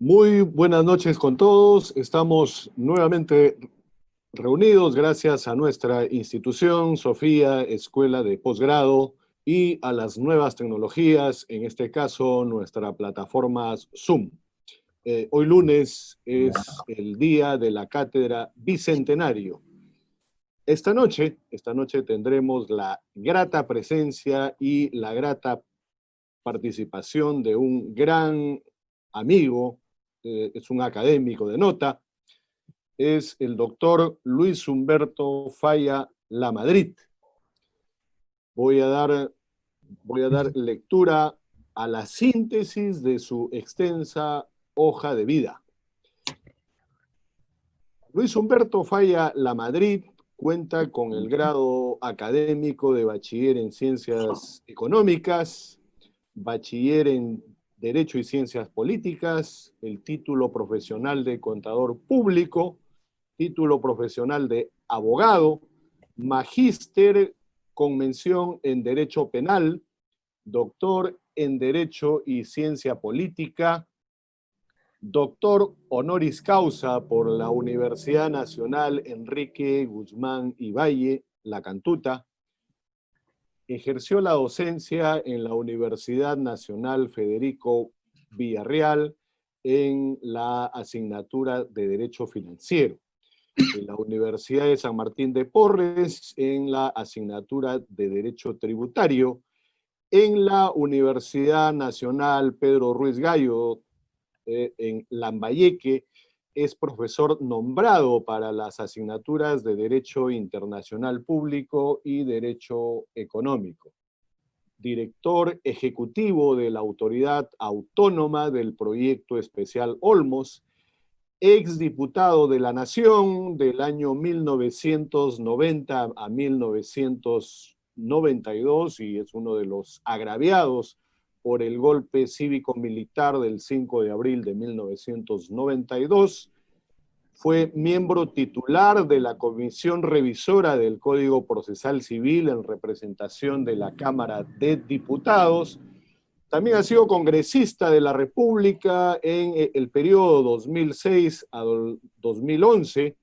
Muy buenas noches con todos. Estamos nuevamente reunidos gracias a nuestra institución, Sofía, Escuela de Posgrado, y a las nuevas tecnologías, en este caso nuestra plataforma Zoom. Hoy lunes es el día de la cátedra Bicentenario. Esta noche tendremos la grata presencia y la grata participación de un gran amigo, es un académico de nota, es el doctor Luis Humberto Falla Lamadrid. Voy a dar lectura a la síntesis de su extensa hoja de vida. Luis Humberto Falla Lamadrid cuenta con el grado académico de bachiller en Ciencias Económicas, bachiller en Derecho y Ciencias Políticas, el título profesional de Contador Público, título profesional de abogado, magíster con mención en Derecho Penal, doctor en Derecho y Ciencia Política, doctor honoris causa por la Universidad Nacional Enrique Guzmán y Valle, La Cantuta. Ejerció la docencia en la Universidad Nacional Federico Villarreal en la asignatura de Derecho Financiero, en la Universidad de San Martín de Porres en la asignatura de Derecho Tributario, en la Universidad Nacional Pedro Ruiz Gallo en Lambayeque es profesor nombrado para las asignaturas de Derecho Internacional Público y Derecho Económico. Director ejecutivo de la Autoridad Autónoma del Proyecto Especial Olmos, exdiputado de la Nación del año 1990 a 1992 y es uno de los agraviados por el golpe cívico-militar del 5 de abril de 1992. Fue miembro titular de la Comisión Revisora del Código Procesal Civil en representación de la Cámara de Diputados. También ha sido congresista de la República en el periodo 2006 a 2011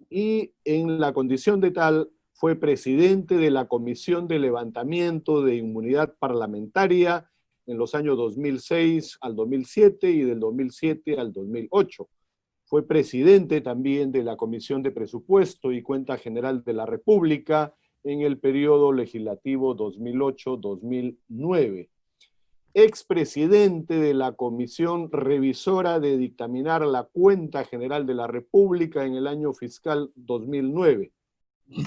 y en la condición de tal fue presidente de la Comisión de Levantamiento de Inmunidad Parlamentaria en los años 2006 al 2007 y del 2007 al 2008. Fue presidente también de la Comisión de Presupuesto y Cuenta General de la República en el periodo legislativo 2008-2009. Expresidente de la Comisión Revisora de dictaminar la Cuenta General de la República en el año fiscal 2009.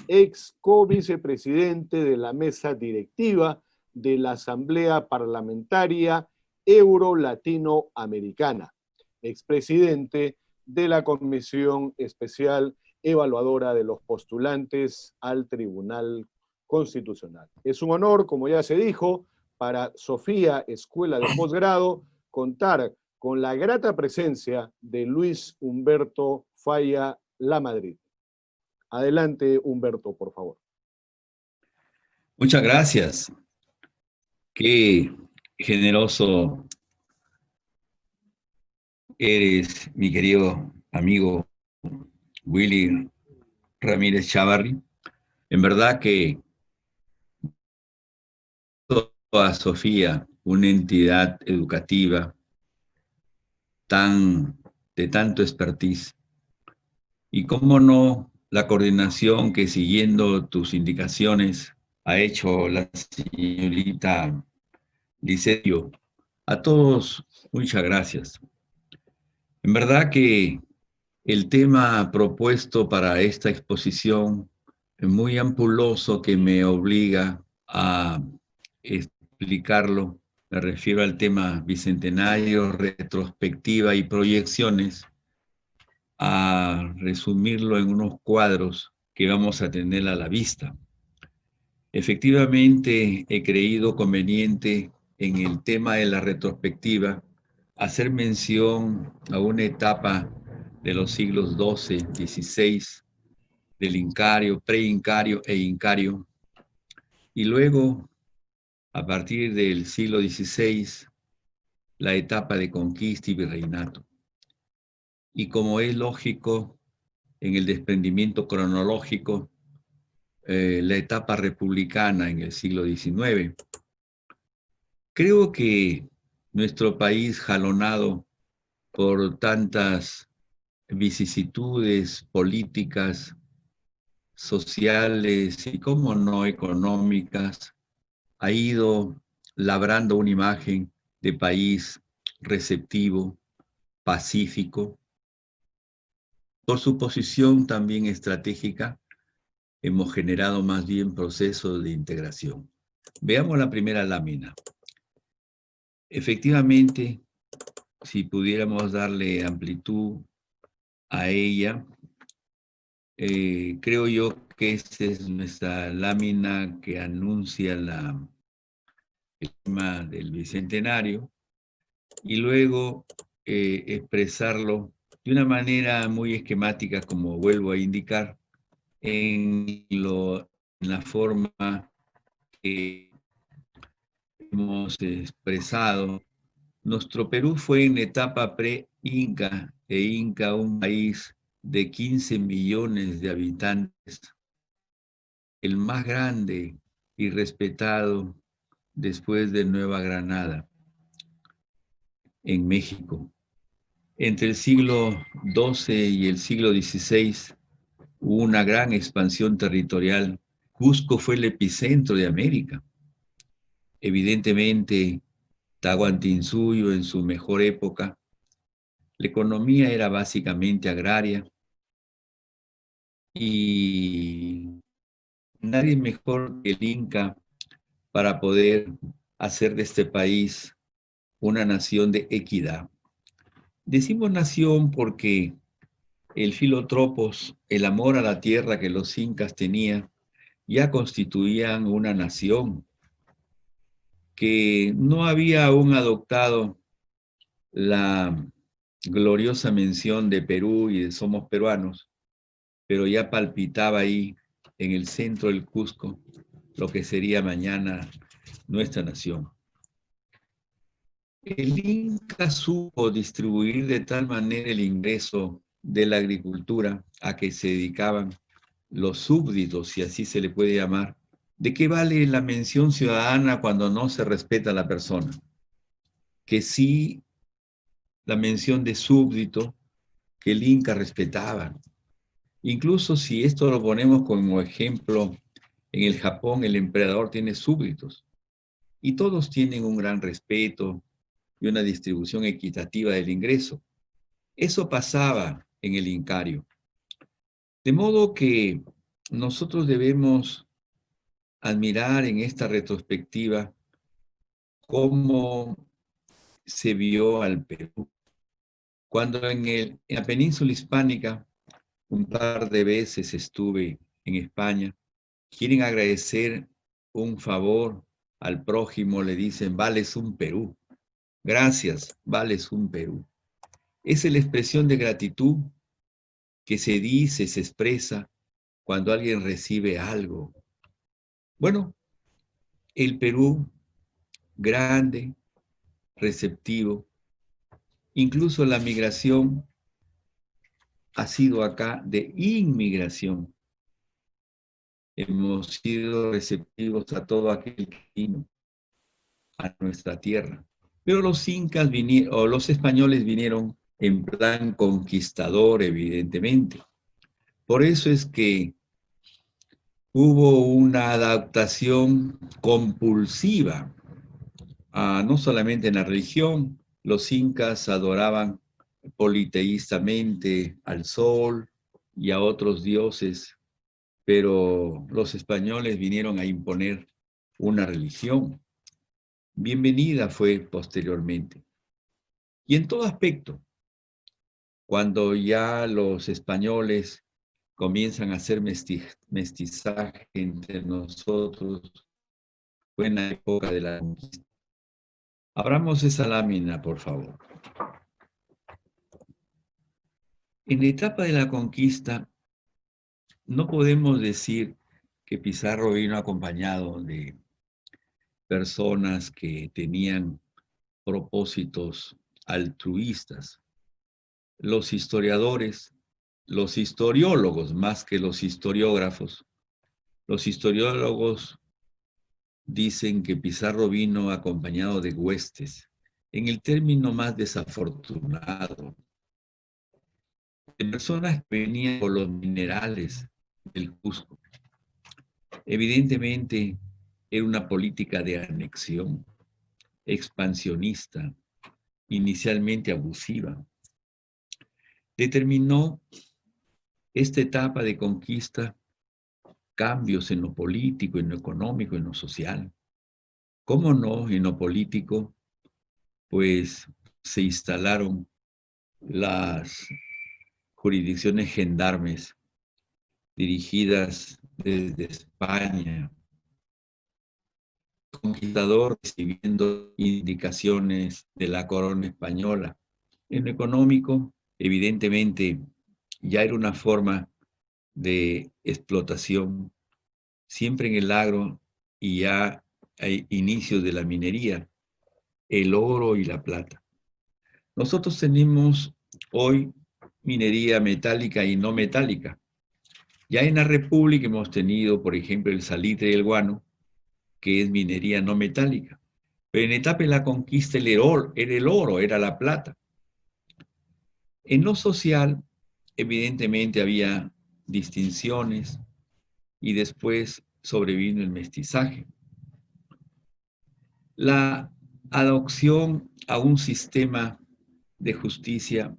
Ex co-vicepresidente de la Mesa Directiva de la Asamblea Parlamentaria Euro-Latinoamericana. Expresidente de la Comisión Especial Evaluadora de los Postulantes al Tribunal Constitucional. Es un honor, como ya se dijo, para Sofía, Escuela de Posgrado, contar con la grata presencia de Luis Humberto Falla Lamadrid. Adelante, Humberto, por favor. Muchas gracias. Qué generoso eres, mi querido amigo Willy Ramírez Chávarri. En verdad que toda Sofía, una entidad educativa de tanto expertise, y cómo no, la coordinación que siguiendo tus indicaciones ha hecho la señorita Licerio. A todos, muchas gracias. En verdad que el tema propuesto para esta exposición es muy ampuloso que me obliga a explicarlo. Me refiero al tema bicentenario, retrospectiva y proyecciones, a resumirlo en unos cuadros que vamos a tener a la vista. Efectivamente, he creído conveniente en el tema de la retrospectiva hacer mención a una etapa de los siglos XII, XVI, del Incario, pre-Incario e Incario, y luego, a partir del siglo XVI, la etapa de conquista y virreinato. y como es lógico en el desprendimiento cronológico, la etapa republicana en el siglo XIX. Creo que nuestro país, jalonado por tantas vicisitudes políticas, sociales y, cómo no, económicas, ha ido labrando una imagen de país receptivo, pacífico. Por su posición también estratégica, hemos generado más bien procesos de integración. Veamos la primera lámina. Efectivamente, si pudiéramos darle amplitud a ella, creo yo que esta es nuestra lámina que anuncia el tema del Bicentenario, y luego expresarlo de una manera muy esquemática, como vuelvo a indicar, en la forma que hemos expresado. Nuestro Perú fue en etapa pre-Inca e Inca un país de 15 millones de habitantes, el más grande y respetado después de Nueva Granada, en México. Entre el siglo XII y el siglo XVI hubo una gran expansión territorial. Cusco fue el epicentro de América. Evidentemente, Tahuantinsuyo en su mejor época, la economía era básicamente agraria y nadie mejor que el Inca para poder hacer de este país una nación de equidad. Decimos nación porque el filotropos, el amor a la tierra que los incas tenían, ya constituían una nación que no había aún adoptado la gloriosa mención de Perú y de somos peruanos, pero ya palpitaba ahí en el centro del Cusco lo que sería mañana nuestra nación. El Inca supo distribuir de tal manera el ingreso de la agricultura a que se dedicaban los súbditos, si así se le puede llamar. ¿De qué vale la mención ciudadana cuando no se respeta a la persona? Que sí, la mención de súbdito, que el Inca respetaba. Incluso si esto lo ponemos como ejemplo, en el Japón el emperador tiene súbditos y todos tienen un gran respeto y una distribución equitativa del ingreso. Eso pasaba en el Incario. De modo que nosotros debemos admirar en esta retrospectiva cómo se vio al Perú. Cuando en la península hispánica un par de veces estuve en España, quieren agradecer un favor al prójimo, le dicen, vales un Perú. Gracias, vales un Perú. Es la expresión de gratitud que se dice, se expresa cuando alguien recibe algo. Bueno, el Perú, grande, receptivo, incluso la migración ha sido acá de inmigración. Hemos sido receptivos a todo aquel que vino a nuestra tierra. Pero los incas vinieron, o los españoles vinieron en plan conquistador, evidentemente. Por eso es que hubo una adaptación compulsiva, no solamente en la religión. Los incas adoraban politeístamente al sol y a otros dioses, pero los españoles vinieron a imponer una religión. Bienvenida fue posteriormente. Y en todo aspecto, cuando ya los españoles comienzan a hacer mestizaje entre nosotros, fue en la época de la conquista. Abramos esa lámina, por favor. En la etapa de la conquista, no podemos decir que Pizarro vino acompañado de personas que tenían propósitos altruistas. los historiadores, los historiólogos más que los historiógrafos, los historiólogos dicen que Pizarro vino acompañado de huestes, en el término más desafortunado, de personas que venían por los minerales del Cusco. Evidentemente, era una política de anexión, expansionista, inicialmente abusiva. Determinó esta etapa de conquista cambios en lo político, en lo económico, en lo social. ¿Cómo no? En lo político, pues se instalaron las jurisdicciones gendarmes dirigidas desde España, conquistador recibiendo indicaciones de la corona española. En lo económico, evidentemente, ya era una forma de explotación, siempre en el agro, y ya hay inicios de la minería, el oro y la plata. Nosotros tenemos hoy minería metálica y no metálica. Ya en la República hemos tenido, por ejemplo, el salitre y el guano, que es minería no metálica. Pero en etapa de la conquista era el oro, era la plata. En lo social, evidentemente había distinciones y después sobrevino el mestizaje. La adopción a un sistema de justicia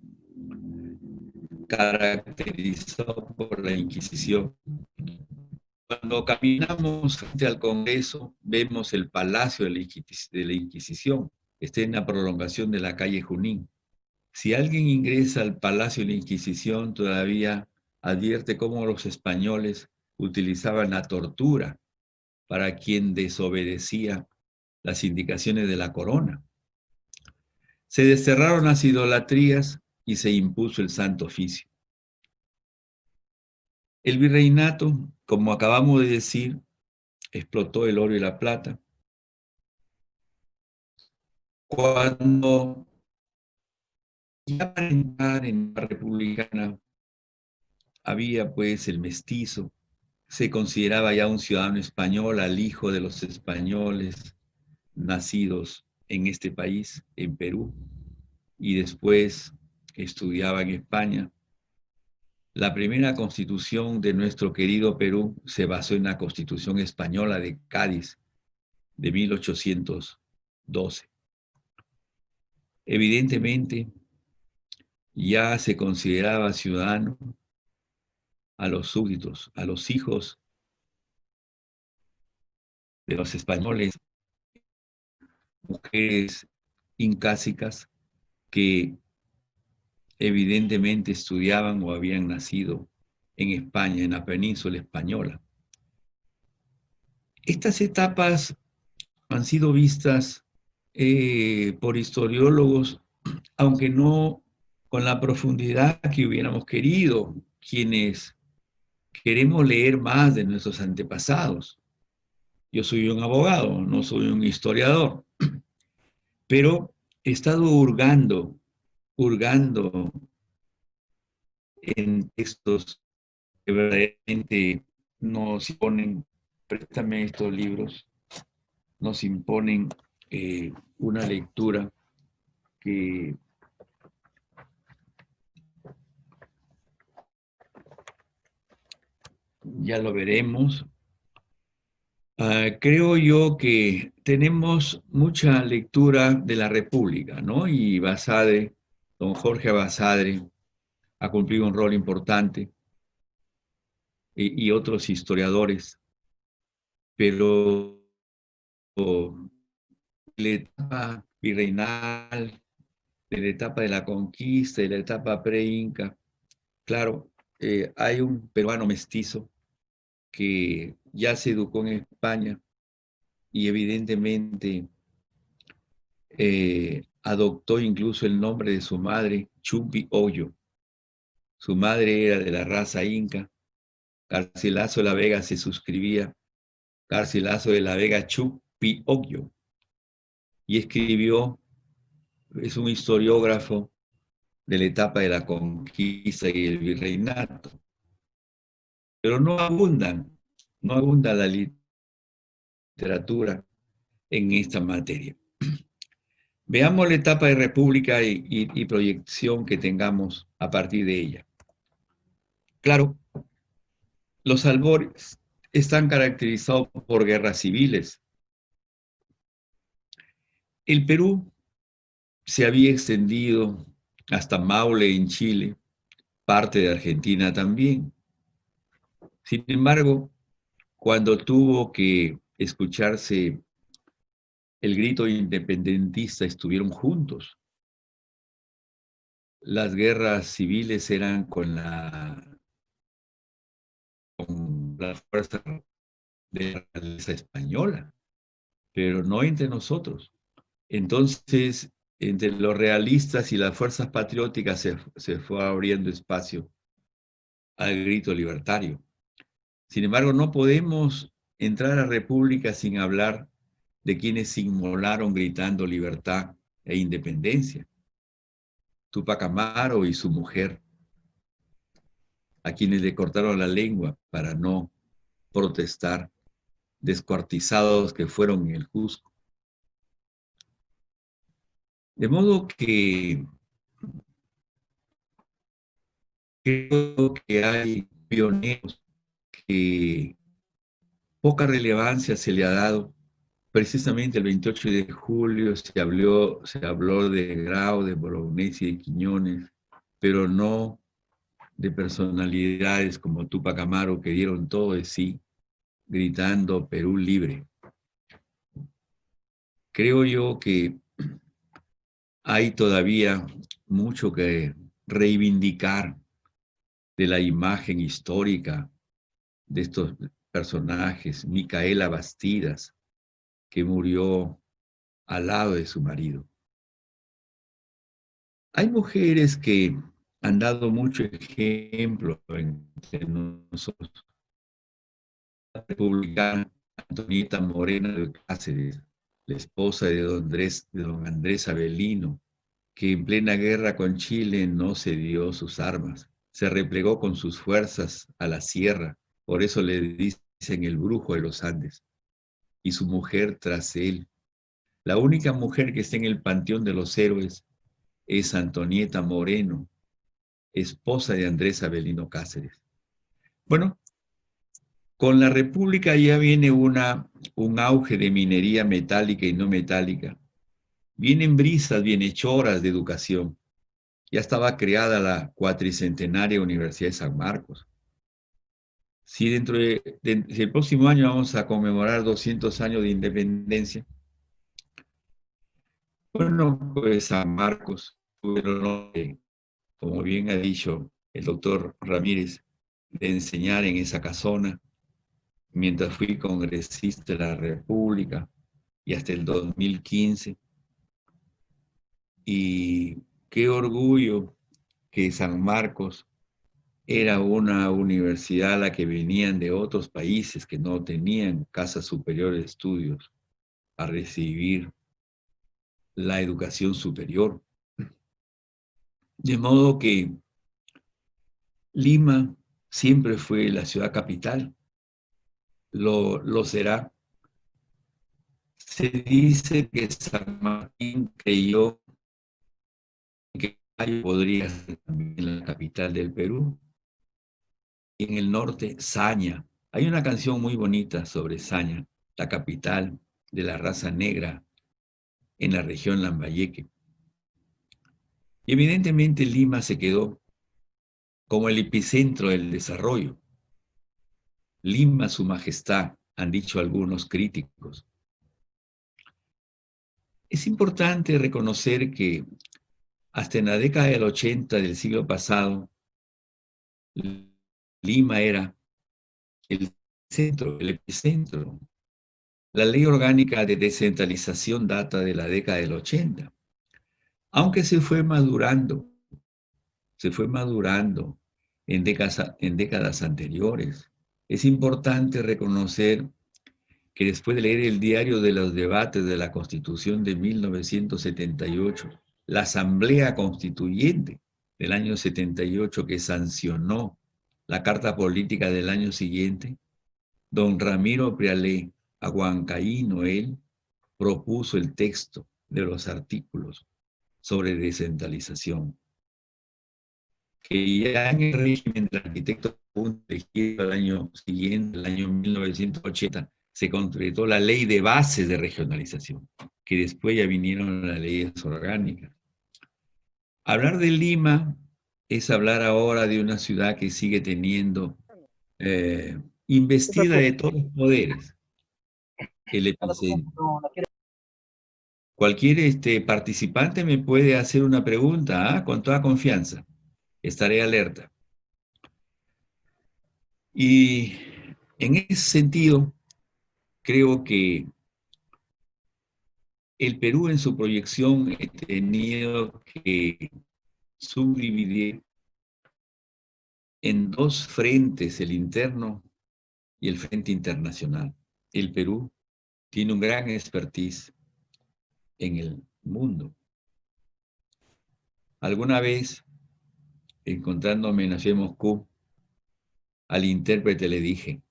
caracterizado por la Inquisición. Cuando caminamos frente al Congreso, vemos el Palacio de la Inquisición. Está en la prolongación de la calle Junín. Si alguien ingresa al Palacio de la Inquisición, todavía advierte cómo los españoles utilizaban la tortura para quien desobedecía las indicaciones de la corona. Se desterraron las idolatrías y se impuso el Santo Oficio. El virreinato, como acabamos de decir, explotó el oro y la plata. Cuando ya para entrar en la republicana había pues el mestizo, se consideraba ya un ciudadano español al hijo de los españoles nacidos en este país, en Perú, y después estudiaba en España. La primera constitución de nuestro querido Perú se basó en la Constitución Española de Cádiz de 1812. Evidentemente, ya se consideraba ciudadano a los súbditos, a los hijos de los españoles, mujeres incásicas que evidentemente estudiaban o habían nacido en España, en la península española. Estas etapas han sido vistas por historiólogos, aunque no con la profundidad que hubiéramos querido, quienes queremos leer más de nuestros antepasados. Yo soy un abogado, no soy un historiador, pero he estado hurgando en textos que verdaderamente nos imponen, préstame estos libros, nos imponen una lectura que ya lo veremos. Creo yo que tenemos mucha lectura de la República, ¿no? Y Basadre, don Jorge Basadre, ha cumplido un rol importante, y otros historiadores, pero la etapa virreinal, de la etapa de la conquista, de la etapa pre-inca, claro, hay un peruano mestizo que ya se educó en España y evidentemente adoptó incluso el nombre de su madre, Chupi Oyo. Su madre era de la raza inca. Garcilaso de la Vega se suscribía Garcilaso de la Vega Chupi Oyo, y escribió, es un historiógrafo de la etapa de la conquista y el virreinato. Pero no abunda la literatura en esta materia. Veamos la etapa de república y proyección que tengamos a partir de ella. Claro, los albores están caracterizados por guerras civiles. El Perú se había extendido hasta Maule en Chile, parte de Argentina también. Sin embargo, cuando tuvo que escucharse el grito independentista, estuvieron juntos. Las guerras civiles eran con la fuerza de la realeza española, pero no entre nosotros. Entonces, entre los realistas y las fuerzas patrióticas se fue abriendo espacio al grito libertario. Sin embargo, no podemos entrar a república sin hablar de quienes se inmolaron gritando libertad e independencia. Túpac Amaro y su mujer, a quienes le cortaron la lengua para no protestar, descuartizados que fueron en el Cusco. De modo que creo que hay pioneros que poca relevancia se le ha dado. Precisamente el 28 de julio se habló de Grau, de Bolognesi y de Quiñones, pero no de personalidades como Túpac Amaro que dieron todo de sí, gritando Perú libre. Creo yo que hay todavía mucho que reivindicar de la imagen histórica de estos personajes. Micaela Bastidas, que murió al lado de su marido. Hay mujeres que han dado mucho ejemplo entre nosotros. La republicana Antonieta Morena de Cáceres, la esposa de don Andrés Avelino, que en plena guerra con Chile no cedió sus armas, se replegó con sus fuerzas a la sierra, por eso le dicen el brujo de los Andes, y su mujer tras él. La única mujer que está en el panteón de los héroes es Antonieta Moreno, esposa de Andrés Avelino Cáceres. Bueno, con la República ya viene un auge de minería metálica y no metálica. Vienen brisas bienhechoras de educación. Ya estaba creada la cuatricentenaria Universidad de San Marcos. Si si el próximo año vamos a conmemorar 200 años de independencia, bueno, pues San Marcos, como bien ha dicho el doctor Ramírez, de enseñar en esa casona, mientras fui congresista de la República y hasta el 2015. Y qué orgullo que San Marcos era una universidad a la que venían de otros países que no tenían casas superiores de estudios a recibir la educación superior. De modo que Lima siempre fue la ciudad capital, lo será. Se dice que San Martín creyó que Mayo podría ser también la capital del Perú. Y en el norte, Saña. Hay una canción muy bonita sobre Saña, la capital de la raza negra en la región Lambayeque. Y evidentemente Lima se quedó como el epicentro del desarrollo. Lima, su majestad, han dicho algunos críticos. Es importante reconocer que hasta en la década del 80 del siglo pasado, Lima era el centro, el epicentro. La ley orgánica de descentralización data de la década del 80, aunque se fue madurando en décadas anteriores. Es importante reconocer que después de leer el diario de los debates de la Constitución de 1978, la Asamblea Constituyente del año 78 que sancionó la Carta Política del año siguiente, don Ramiro Prialé Huancaíno, él propuso el texto de los artículos sobre descentralización, que ya en el régimen del arquitecto elegido el año siguiente, el año 1980, se concretó la ley de bases de regionalización, que después ya vinieron las leyes orgánicas. Hablar de Lima es hablar ahora de una ciudad que sigue teniendo investida de todos los poderes, el epicentro. Cualquier participante me puede hacer una pregunta, con toda confianza. Estaré alerta. Y en ese sentido, creo que el Perú en su proyección ha tenido que subdividir en dos frentes, el interno y el frente internacional. El Perú tiene un gran expertise en el mundo. Alguna vez, encontrándome en la ciudad de Moscú, al intérprete le dije,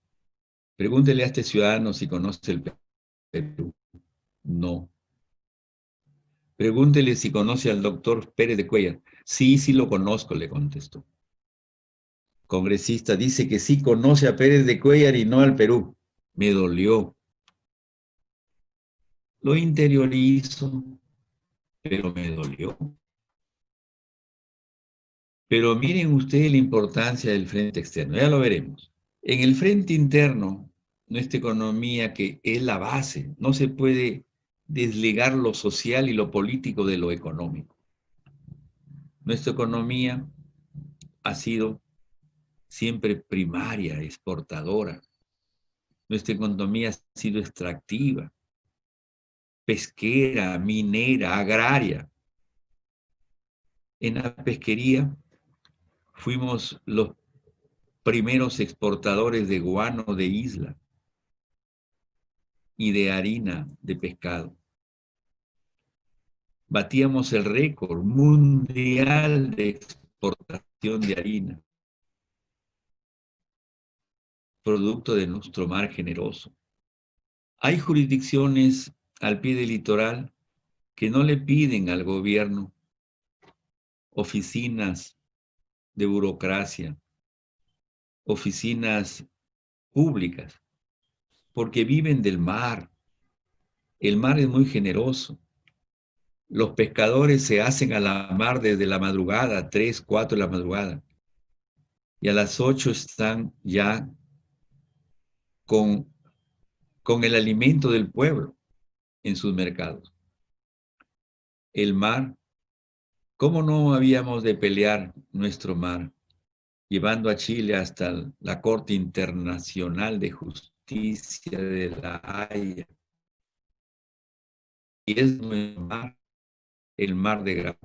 pregúntele a este ciudadano si conoce el Perú. No. Pregúntele si conoce al doctor Pérez de Cuellar. Sí, sí lo conozco, le contestó. Congresista dice que sí conoce a Pérez de Cuellar y no al Perú. Me dolió. Lo interiorizo, pero me dolió. Pero miren ustedes la importancia del frente externo, ya lo veremos. En el frente interno, nuestra economía, que es la base, no se puede desligar lo social y lo político de lo económico. Nuestra economía ha sido siempre primaria, exportadora. Nuestra economía ha sido extractiva, pesquera, minera, agraria. En la pesquería fuimos los primeros exportadores de guano de isla y de harina de pescado. Batíamos el récord mundial de exportación de harina, producto de nuestro mar generoso. Hay jurisdicciones al pie del litoral que no le piden al gobierno oficinas de burocracia, oficinas públicas, porque viven del mar. El mar es muy generoso. Los pescadores se hacen a la mar desde la madrugada, 3, 4 de la madrugada, y a las 8 están ya con el alimento del pueblo en sus mercados. El mar, ¿cómo no habíamos de pelear nuestro mar, llevando a Chile hasta la Corte Internacional de Justicia de La Haya? Y es el mar de Grau.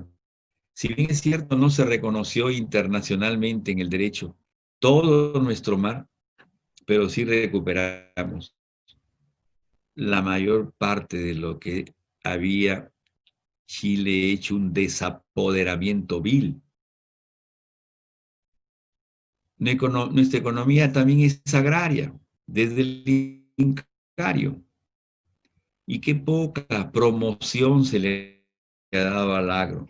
Si bien es cierto, no se reconoció internacionalmente en el derecho todo nuestro mar, pero sí recuperamos la mayor parte de lo que había Chile hecho un desapoderamiento vil. Nuestra economía también es agraria, desde el Incario. Y qué poca promoción se le ha dado al agro.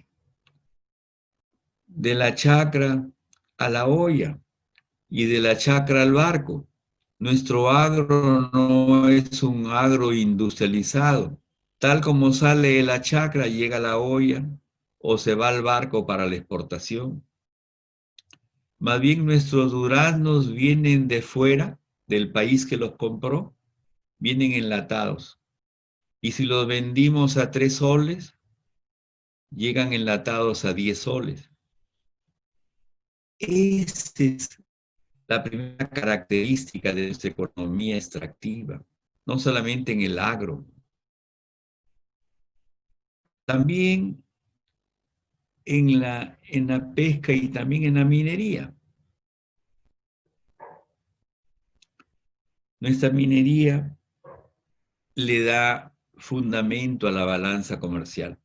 De la chacra a la olla y de la chacra al barco. Nuestro agro no es un agro industrializado. Tal como sale de la chacra, llega a la olla o se va al barco para la exportación. Más bien nuestros duraznos vienen de fuera, del país que los compró, vienen enlatados. Y si los vendimos a 3 soles, llegan enlatados a 10 soles. Esa es la primera característica de nuestra economía extractiva, no solamente en el agro. También en la pesca y también en la minería. Nuestra minería le da fundamento a la balanza comercial.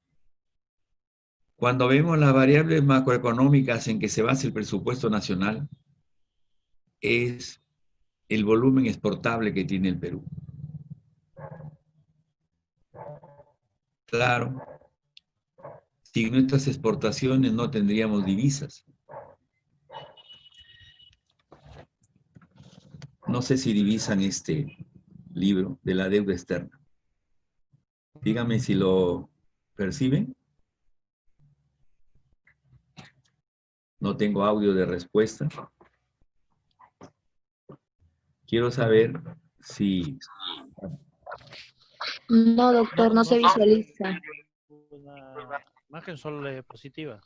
Cuando vemos las variables macroeconómicas en que se basa el presupuesto nacional, es el volumen exportable que tiene el Perú. Claro, sin nuestras exportaciones no tendríamos divisas. No sé si divisan este libro de la deuda externa. Dígame si lo perciben. No tengo audio de respuesta. Quiero saber si... No, doctor, no se visualiza. Una imagen solo positiva.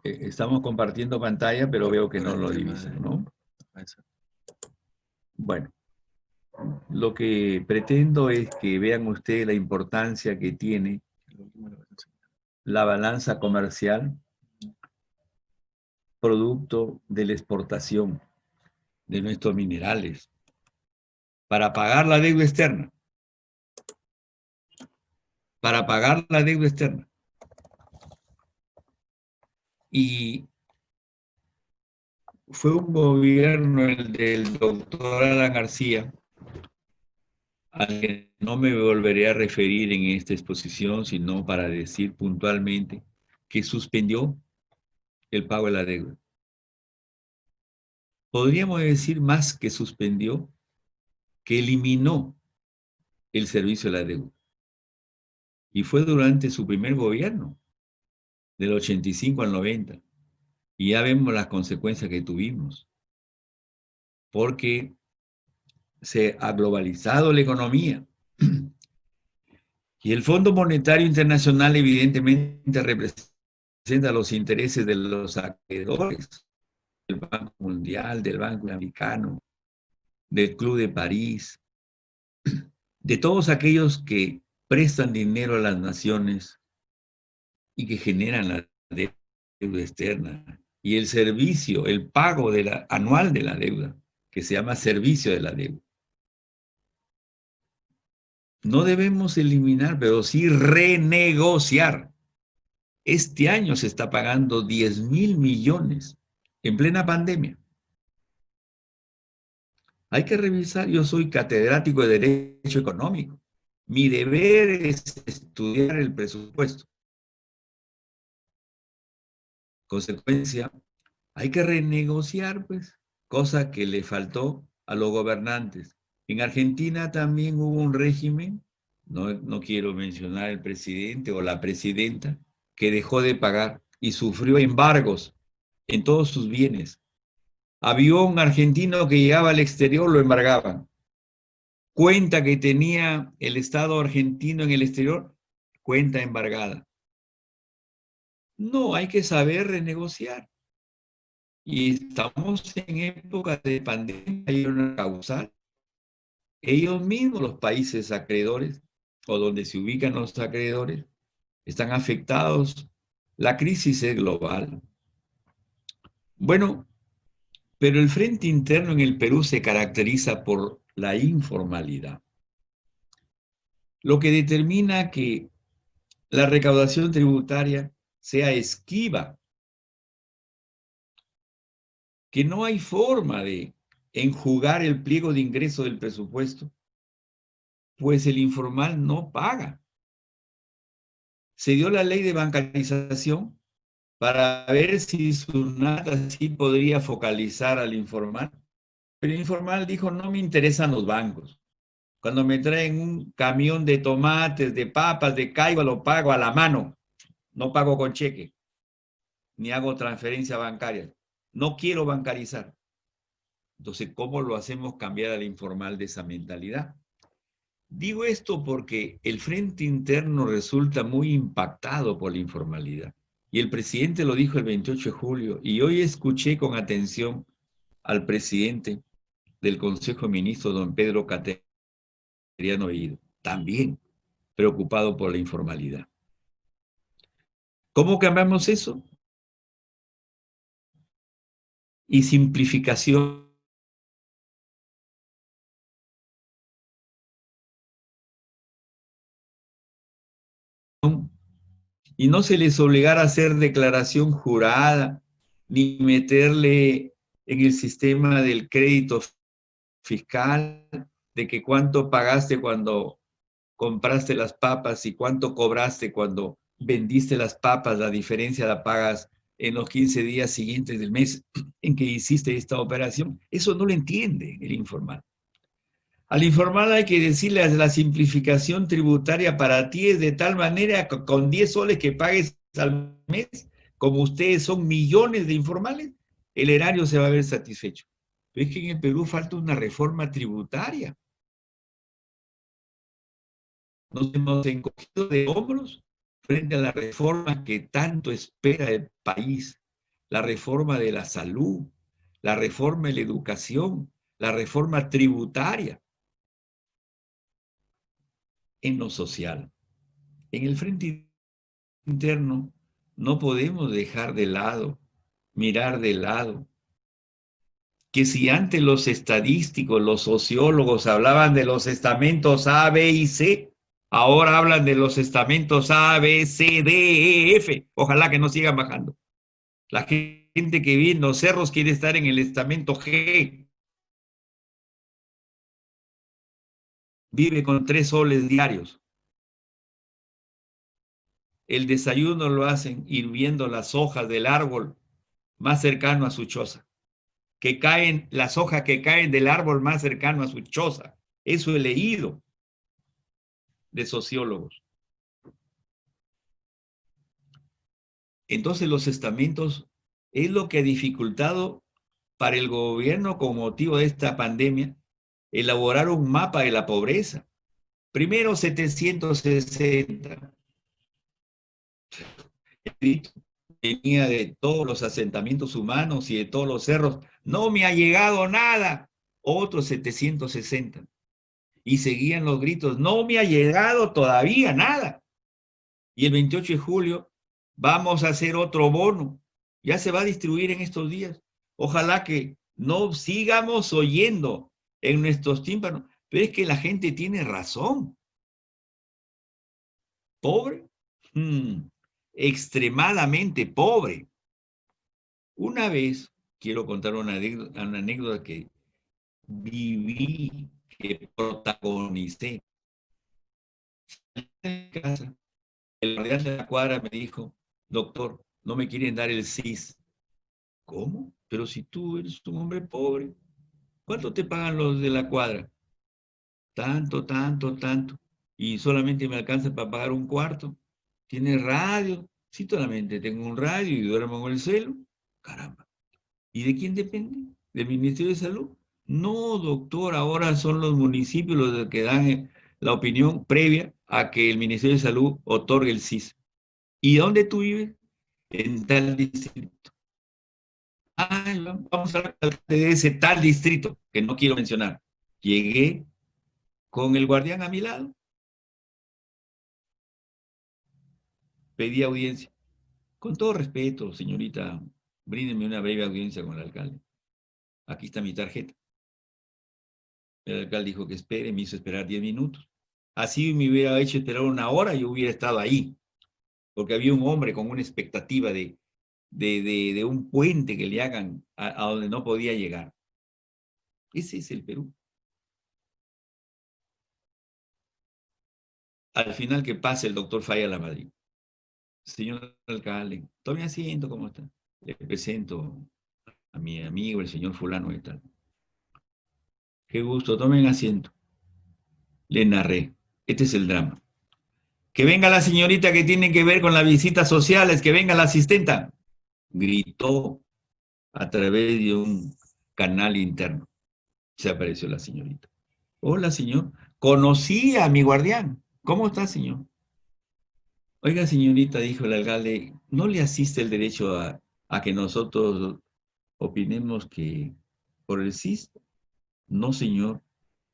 Estamos compartiendo pantalla, pero veo que no lo divisan, ¿no? Bueno, lo que pretendo es que vean ustedes la importancia que tiene la balanza comercial producto de la exportación de nuestros minerales para pagar la deuda externa. Para pagar la deuda externa. Y fue un gobierno, el del doctor Alan García, al que no me volveré a referir en esta exposición, sino para decir puntualmente que suspendió el pago de la deuda. Podríamos decir más que suspendió, que eliminó el servicio de la deuda. Y fue durante su primer gobierno, del 85 al 90. Y ya vemos las consecuencias que tuvimos. Porque se ha globalizado la economía. Y el Fondo Monetario Internacional evidentemente representa los intereses de los acreedores, del Banco Mundial, del Banco Americano, del Club de París, de todos aquellos que prestan dinero a las naciones y que generan la deuda externa. Y el servicio, el pago anual de la deuda, que se llama servicio de la deuda. No debemos eliminar, pero sí renegociar. Este año se está pagando 10.000 millones en plena pandemia. Hay que revisar, yo soy catedrático de Derecho Económico. Mi deber es estudiar el presupuesto. Consecuencia, hay que renegociar, pues, cosa que le faltó a los gobernantes. En Argentina también hubo un régimen, no quiero mencionar el presidente o la presidenta, que dejó de pagar y sufrió embargos en todos sus bienes. Avión argentino que llegaba al exterior lo embargaban. Cuenta que tenía el Estado argentino en el exterior, cuenta embargada. No, hay que saber renegociar. Y estamos en época de pandemia, hay una causal. Ellos mismos, los países acreedores, o donde se ubican los acreedores, están afectados. La crisis es global. Bueno, pero el frente interno en el Perú se caracteriza por la informalidad, lo que determina que la recaudación tributaria sea esquiva, que no hay forma de enjugar el pliego de ingreso del presupuesto, pues el informal no paga. Se dio la ley de bancarización para ver si SUNAT sí podría focalizar al informal, pero el informal dijo, no me interesan los bancos. Cuando me traen un camión de tomates, de papas, de caiba, lo pago a la mano. No pago con cheque, ni hago transferencia bancaria. No quiero bancarizar. Entonces, ¿cómo lo hacemos cambiar al informal de esa mentalidad? Digo esto porque el frente interno resulta muy impactado por la informalidad. Y el presidente lo dijo el 28 de julio, y hoy escuché con atención al presidente del Consejo de Ministros, don Pedro Cateriano Bellido, también preocupado por la informalidad. ¿Cómo cambiamos eso? Y simplificación y no se les obligara a hacer declaración jurada, ni meterle en el sistema del crédito fiscal, de que cuánto pagaste cuando compraste las papas y cuánto cobraste cuando vendiste las papas, la diferencia la pagas en los 15 días siguientes del mes en que hiciste esta operación. Eso no lo entiende el informal. Al informal hay que decirle la simplificación tributaria para ti es de tal manera que con 10 soles que pagues al mes, como ustedes son millones de informales, el erario se va a ver satisfecho. Pero es que en el Perú falta una reforma tributaria. Nos hemos encogido de hombros frente a la reforma que tanto espera el país, la reforma de la salud, la reforma de la educación, la reforma tributaria. En lo social, en el frente interno, no podemos dejar de lado, mirar de lado, que si antes los estadísticos, los sociólogos hablaban de los estamentos A, B y C, ahora hablan de los estamentos A, B, C, D, E, F. Ojalá que no sigan bajando. La gente que vive en los cerros quiere estar en el estamento G. Vive con 3 soles diarios. El desayuno lo hacen hirviendo las hojas del árbol más cercano a su choza. Que caen, las hojas que caen del árbol más cercano a su choza. Eso he leído de sociólogos. Entonces los estamentos es lo que ha dificultado para el gobierno con motivo de esta pandemia elaborar un mapa de la pobreza. Primero 760. Venía de todos los asentamientos humanos y de todos los cerros. No me ha llegado nada. Otros 760. Y seguían los gritos, no me ha llegado todavía nada. Y el 28 de julio vamos a hacer otro bono. Ya se va a distribuir en estos días. Ojalá que no sigamos oyendo en nuestros tímpanos. Pero es que la gente tiene razón. ¿Pobre? Extremadamente pobre. Una vez, quiero contar una anécdota que viví, que protagonicé. En casa, el guardián de la cuadra me dijo, doctor, no me quieren dar el CIS. ¿Cómo? Pero si tú eres un hombre pobre, ¿cuánto te pagan los de la cuadra? Tanto, tanto, tanto. Y solamente me alcanza para pagar un cuarto. ¿Tienes radio? Sí, solamente tengo un radio y duermo con el celo. Caramba. ¿Y de quién depende? ¿Del Ministerio de Salud? No, doctor, ahora son los municipios los que dan la opinión previa a que el Ministerio de Salud otorgue el CIS. ¿Y dónde tú vives? En tal distrito. Ay, vamos a hablar de ese tal distrito, que no quiero mencionar. Llegué con el guardián a mi lado. Pedí audiencia. Con todo respeto, señorita, bríndeme una breve audiencia con el alcalde. Aquí está mi tarjeta. El alcalde dijo que espere, me hizo esperar 10 minutos. Así me hubiera hecho esperar una hora y yo hubiera estado ahí. Porque había un hombre con una expectativa de un puente que le hagan a donde no podía llegar. Ese es el Perú. Al final que pase el doctor Falla a la Madrid. Señor alcalde, tome asiento, ¿cómo está? Le presento a mi amigo, el señor fulano y tal. Qué gusto, tomen asiento. Le narré. Este es el drama. Que venga la señorita que tiene que ver con las visitas sociales, que venga la asistenta. Gritó a través de un canal interno. Se apareció la señorita. Hola, señor. Conocí a mi guardián. ¿Cómo está, señor? Oiga, señorita, dijo el alcalde, ¿no le asiste el derecho a que nosotros opinemos que por el CIS? No, señor.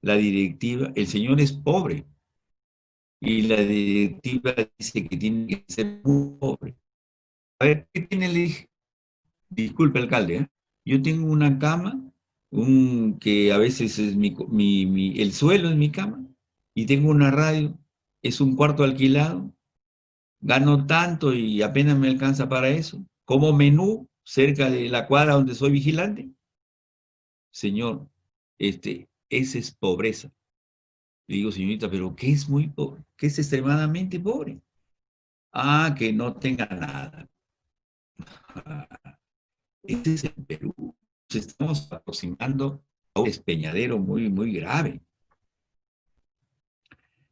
La directiva, el señor es pobre. Y la directiva dice que tiene que ser muy pobre. A ver, ¿qué tiene? Le dije, disculpe, alcalde, ¿eh? Yo tengo una cama, que a veces es el suelo es mi cama, y tengo una radio, es un cuarto alquilado, Gano tanto y apenas me alcanza para eso. Como menú cerca de la cuadra donde soy vigilante. Señor, esa es pobreza. Le digo, señorita, pero ¿qué es muy pobre? ¿Qué es extremadamente pobre? Ah, que no tenga nada. Ah, ese es el Perú. Nos estamos aproximando a un despeñadero muy, muy grave.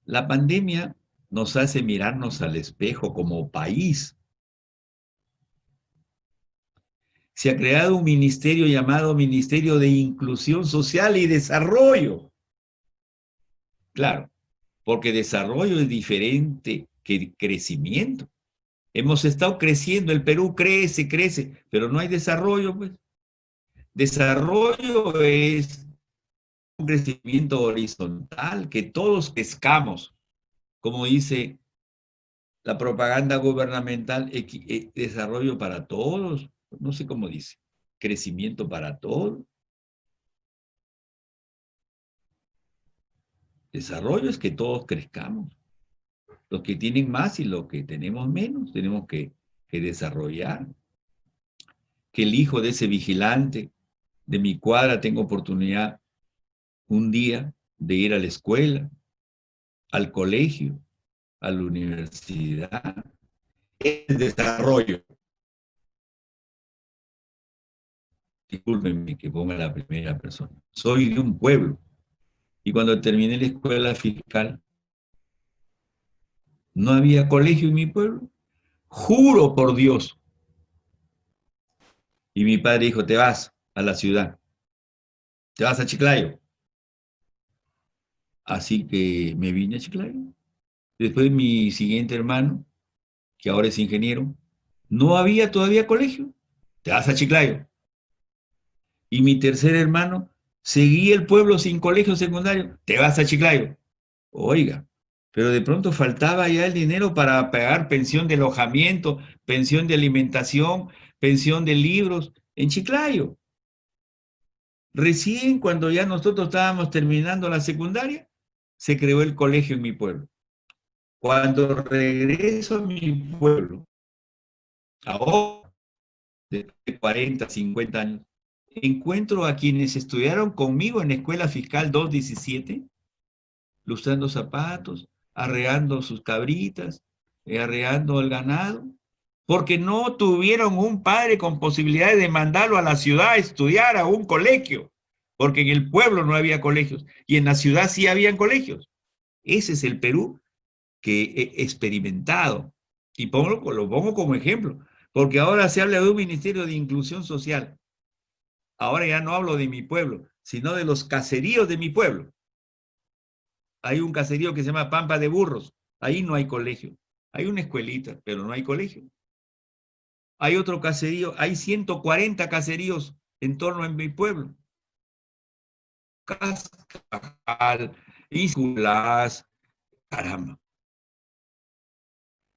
La pandemia nos hace mirarnos al espejo como país. Se ha creado un ministerio llamado Ministerio de Inclusión Social y Desarrollo. Claro, porque desarrollo es diferente que crecimiento. Hemos estado creciendo, el Perú crece, crece, pero no hay desarrollo, pues. Desarrollo es un crecimiento horizontal, que todos crezcamos, como dice la propaganda gubernamental, desarrollo para todos, no sé cómo dice, crecimiento para todos. Desarrollo es que todos crezcamos. Los que tienen más y los que tenemos menos, tenemos que desarrollar. Que el hijo de ese vigilante de mi cuadra tenga oportunidad un día de ir a la escuela, al colegio, a la universidad. Es desarrollo. Discúlpenme que ponga la primera persona. Soy de un pueblo. Y cuando terminé la escuela fiscal, no había colegio en mi pueblo. Juro por Dios. Y mi padre dijo, te vas a la ciudad. Te vas a Chiclayo. Así que me vine a Chiclayo. Después mi siguiente hermano, que ahora es ingeniero, no había todavía colegio. Te vas a Chiclayo. Y mi tercer hermano, seguía el pueblo sin colegio secundario. Te vas a Chiclayo. Oiga, pero de pronto faltaba ya el dinero para pagar pensión de alojamiento, pensión de alimentación, pensión de libros en Chiclayo. Recién cuando ya nosotros estábamos terminando la secundaria, se creó el colegio en mi pueblo. Cuando regreso a mi pueblo, ahora, de 40, 50 años, encuentro a quienes estudiaron conmigo en la Escuela Fiscal 217, lustrando zapatos, arreando sus cabritas, arreando el ganado, porque no tuvieron un padre con posibilidades de mandarlo a la ciudad a estudiar a un colegio, porque en el pueblo no había colegios y en la ciudad sí habían colegios. Ese es el Perú que he experimentado y lo pongo como ejemplo, porque ahora se habla de un ministerio de inclusión social. Ahora ya no hablo de mi pueblo, sino de los caseríos de mi pueblo. Hay un caserío que se llama Pampa de Burros. Ahí no hay colegio. Hay una escuelita, pero no hay colegio. Hay otro caserío, hay 140 caseríos en torno a mi pueblo. Cascajal, Isculas, caramba.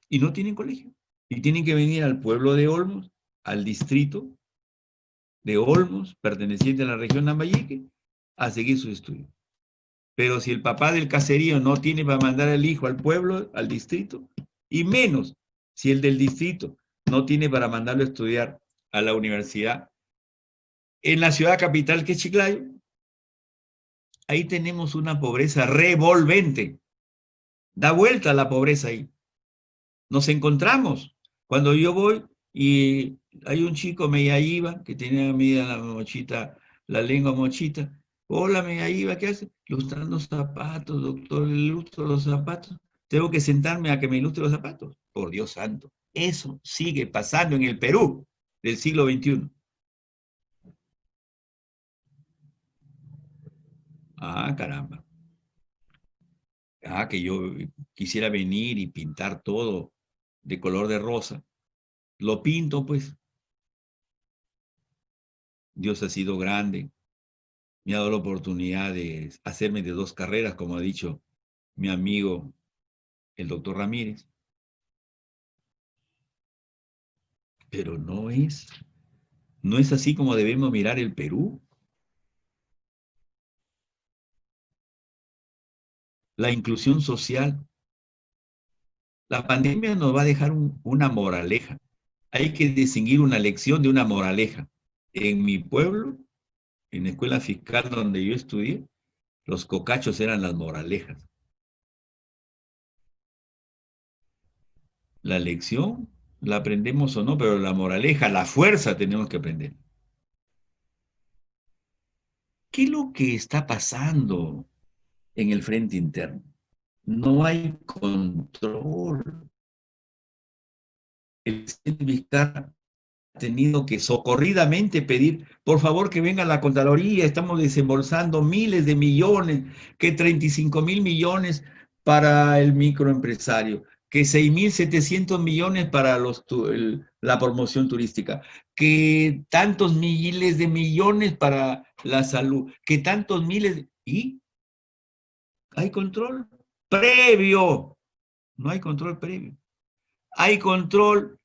Y no tienen colegio. Y tienen que venir al pueblo de Olmos, al distrito de Olmos, perteneciente a la región Lambayeque, a seguir sus estudios. Pero si el papá del caserío no tiene para mandar al hijo al pueblo, al distrito, y menos si el del distrito no tiene para mandarlo a estudiar a la universidad en la ciudad capital que es Chiclayo, ahí tenemos una pobreza revolvente. Da vuelta la pobreza ahí. Nos encontramos. Cuando yo voy y hay un chico media iba que tenía media la mochita, la lengua mochita. Hola, media iba, ¿qué hace? Lustrando zapatos, doctor, ilustro los zapatos. Tengo que sentarme a que me ilustre los zapatos. Por Dios santo. Eso sigue pasando en el Perú del siglo XXI. Ah, caramba. Ah, que yo quisiera venir y pintar todo de color de rosa. Lo pinto, pues. Dios ha sido grande. Me ha dado la oportunidad de hacerme de dos carreras, como ha dicho mi amigo, el doctor Ramírez. Pero no es así como debemos mirar el Perú. La inclusión social La pandemia nos va a dejar una moraleja. Hay que distinguir una lección de una moraleja. En mi pueblo, en la escuela fiscal donde yo estudié, los cocachos eran las moralejas. La lección la aprendemos o no, pero la moraleja, la fuerza tenemos que aprender. ¿Qué es lo que está pasando en el frente interno? No hay control. El fiscal ha tenido que socorridamente pedir, por favor, que venga la Contraloría, estamos desembolsando miles de millones, que 35.000 millones para el microempresario, que 6.700 millones para la promoción turística, que tantos miles de millones para la salud, que tantos miles, y hay control previo, no hay control previo. Hay control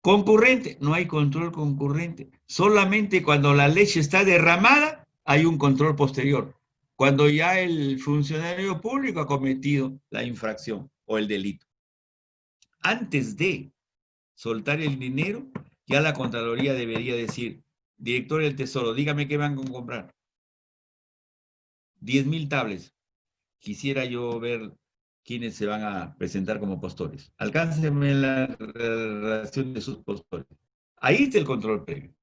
concurrente, no hay control concurrente. Solamente cuando la leche está derramada, hay un control posterior. Cuando ya el funcionario público ha cometido la infracción o el delito. Antes de soltar el dinero, ya la Contraloría debería decir, director del Tesoro, dígame qué van a comprar. 10.000 tablets. Quisiera yo ver quiénes se van a presentar como postores. Alcánceme la relación de sus postores. Ahí está el control previo.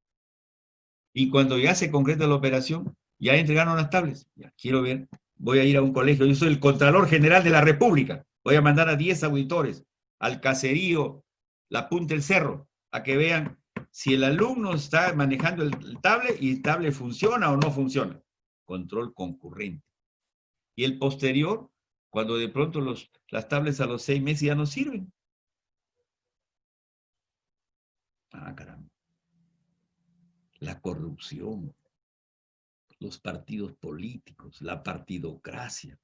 Y cuando ya se concreta la operación, ya entregaron las tablets. Ya, quiero ver, voy a ir a un colegio. Yo soy el Contralor General de la República. Voy a mandar a 10 auditores al caserío, la Punta del Cerro, a que vean si el alumno está manejando el tablet y el tablet funciona o no funciona. Control concurrente. Y el posterior, cuando de pronto las tablets a los 6 meses ya no sirven. Ah, caramba. La corrupción, los partidos políticos, la partidocracia,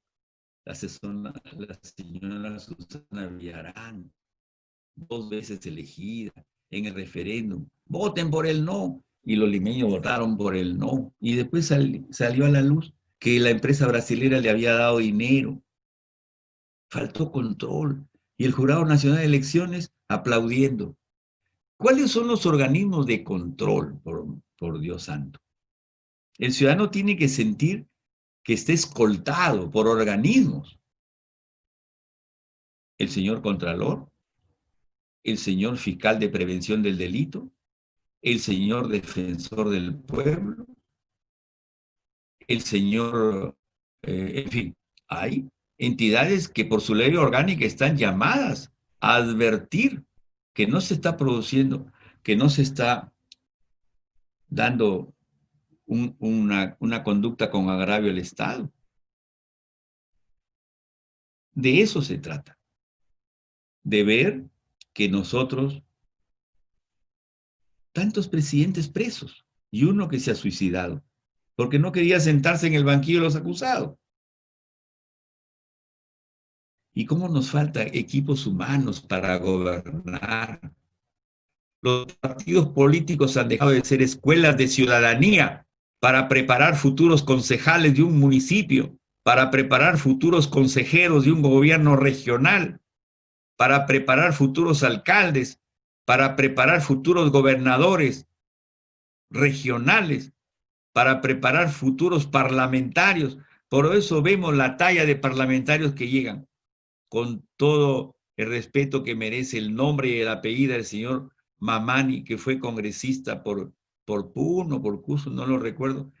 la señora Susana Villarán, 2 veces elegida en el referéndum, voten por el no, y los limeños votaron por el no, y después salió a la luz que la empresa brasilera le había dado dinero, faltó control, y el Jurado Nacional de Elecciones aplaudiendo. ¿Cuáles son los organismos de control, por Dios santo? El ciudadano tiene que sentir que esté escoltado por organismos. El señor Contralor, el señor Fiscal de Prevención del Delito, el señor Defensor del Pueblo, el señor, en fin, hay entidades que por su ley orgánica están llamadas a advertir que no se está produciendo, que no se está dando una conducta con agravio al Estado. De eso se trata, de ver que nosotros, tantos presidentes presos y uno que se ha suicidado, porque no quería sentarse en el banquillo de los acusados. ¿Y cómo nos falta equipos humanos para gobernar? Los partidos políticos han dejado de ser escuelas de ciudadanía para preparar futuros concejales de un municipio, para preparar futuros consejeros de un gobierno regional, para preparar futuros alcaldes, para preparar futuros gobernadores regionales, para preparar futuros parlamentarios. Por eso vemos la talla de parlamentarios que llegan, con todo el respeto que merece el nombre y el apellido del señor Mamani, que fue congresista por Puno, por Cuso, no lo recuerdo,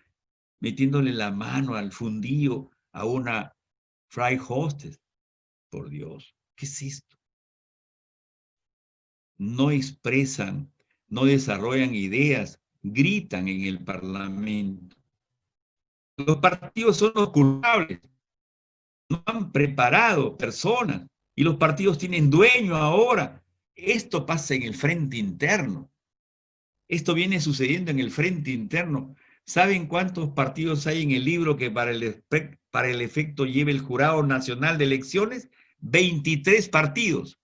metiéndole la mano al fundillo a una fry hostess. Por Dios, ¿qué es esto? No expresan, no desarrollan ideas, gritan en el Parlamento. Los partidos son los culpables. No han preparado personas y los partidos tienen dueño ahora. Esto pasa en el frente interno. Esto viene sucediendo en el frente interno. ¿Saben cuántos partidos hay en el libro que para el efecto lleve el Jurado Nacional de Elecciones? 23 partidos,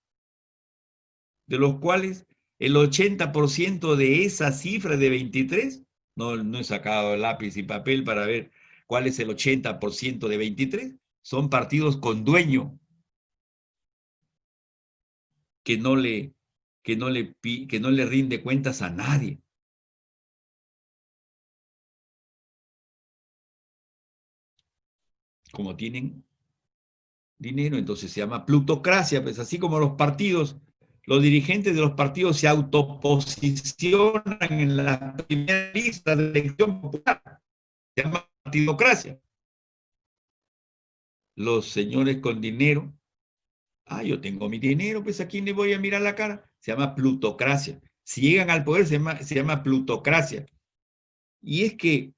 de los cuales el 80% de esa cifra de 23, no he sacado lápiz y papel para ver cuál es el 80% de 23, son partidos con dueño. que no le rinde cuentas a nadie. Como tienen dinero, entonces se llama plutocracia, pues así como los partidos, los dirigentes de los partidos se autoposicionan en la primera lista de elección popular, se llama partidocracia. Los señores con dinero, yo tengo mi dinero, pues ¿a quién le voy a mirar la cara? Se llama plutocracia. Si llegan al poder se llama plutocracia. Y es que